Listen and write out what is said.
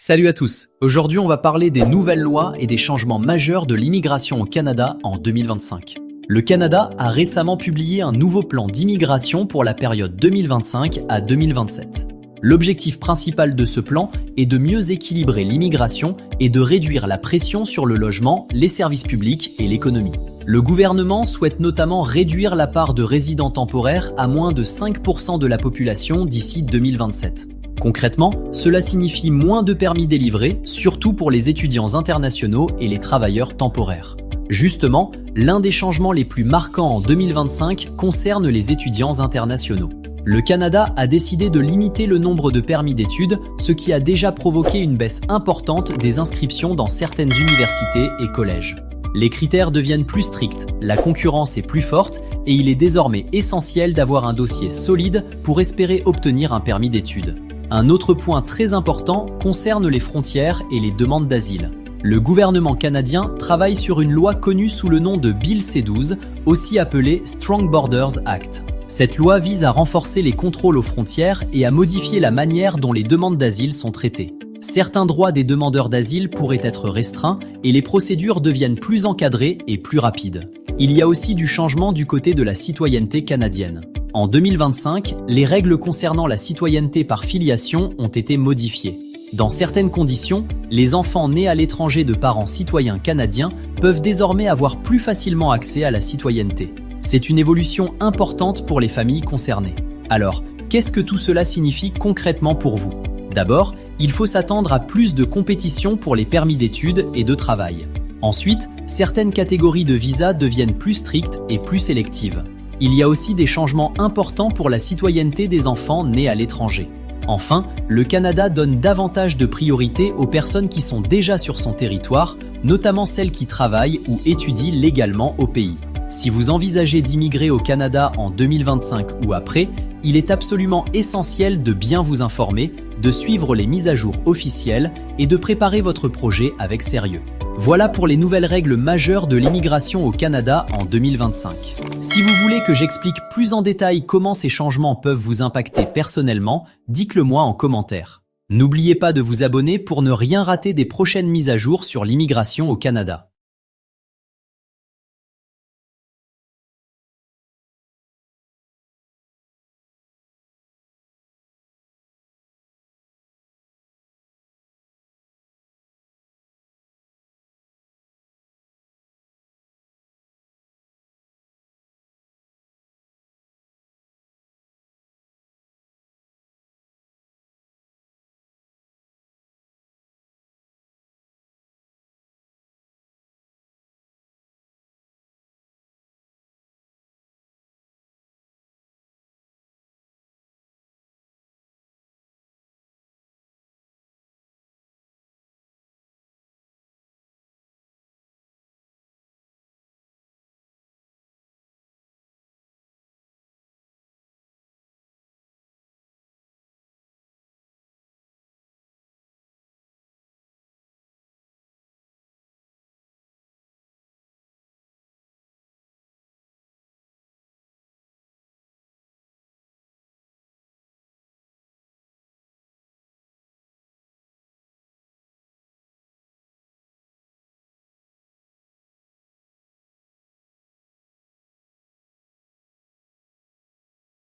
Salut à tous. Aujourd'hui, on va parler des nouvelles lois et des changements majeurs de l'immigration au Canada en 2025. Le Canada a récemment publié un nouveau plan d'immigration pour la période 2025 à 2027. L'objectif principal de ce plan est de mieux équilibrer l'immigration et de réduire la pression sur le logement, les services publics et l'économie. Le gouvernement souhaite notamment réduire la part de résidents temporaires à moins de 5% de la population d'ici 2027. Concrètement, cela signifie moins de permis délivrés, surtout pour les étudiants internationaux et les travailleurs temporaires. Justement, l'un des changements les plus marquants en 2025 concerne les étudiants internationaux. Le Canada a décidé de limiter le nombre de permis d'études, ce qui a déjà provoqué une baisse importante des inscriptions dans certaines universités et collèges. Les critères deviennent plus stricts, la concurrence est plus forte et il est désormais essentiel d'avoir un dossier solide pour espérer obtenir un permis d'études. Un autre point très important concerne les frontières et les demandes d'asile. Le gouvernement canadien travaille sur une loi connue sous le nom de Bill C-12, aussi appelée Strong Borders Act. Cette loi vise à renforcer les contrôles aux frontières et à modifier la manière dont les demandes d'asile sont traitées. Certains droits des demandeurs d'asile pourraient être restreints et les procédures deviennent plus encadrées et plus rapides. Il y a aussi du changement du côté de la citoyenneté canadienne. En 2025, les règles concernant la citoyenneté par filiation ont été modifiées. Dans certaines conditions, les enfants nés à l'étranger de parents citoyens canadiens peuvent désormais avoir plus facilement accès à la citoyenneté. C'est une évolution importante pour les familles concernées. Alors, qu'est-ce que tout cela signifie concrètement pour vous ? D'abord, il faut s'attendre à plus de compétition pour les permis d'études et de travail. Ensuite, certaines catégories de visas deviennent plus strictes et plus sélectives. Il y a aussi des changements importants pour la citoyenneté des enfants nés à l'étranger. Enfin, le Canada donne davantage de priorité aux personnes qui sont déjà sur son territoire, notamment celles qui travaillent ou étudient légalement au pays. Si vous envisagez d'immigrer au Canada en 2025 ou après, il est absolument essentiel de bien vous informer, de suivre les mises à jour officielles et de préparer votre projet avec sérieux. Voilà pour les nouvelles règles majeures de l'immigration au Canada en 2025. Si vous voulez que j'explique plus en détail comment ces changements peuvent vous impacter personnellement, dites-le moi en commentaire. N'oubliez pas de vous abonner pour ne rien rater des prochaines mises à jour sur l'immigration au Canada.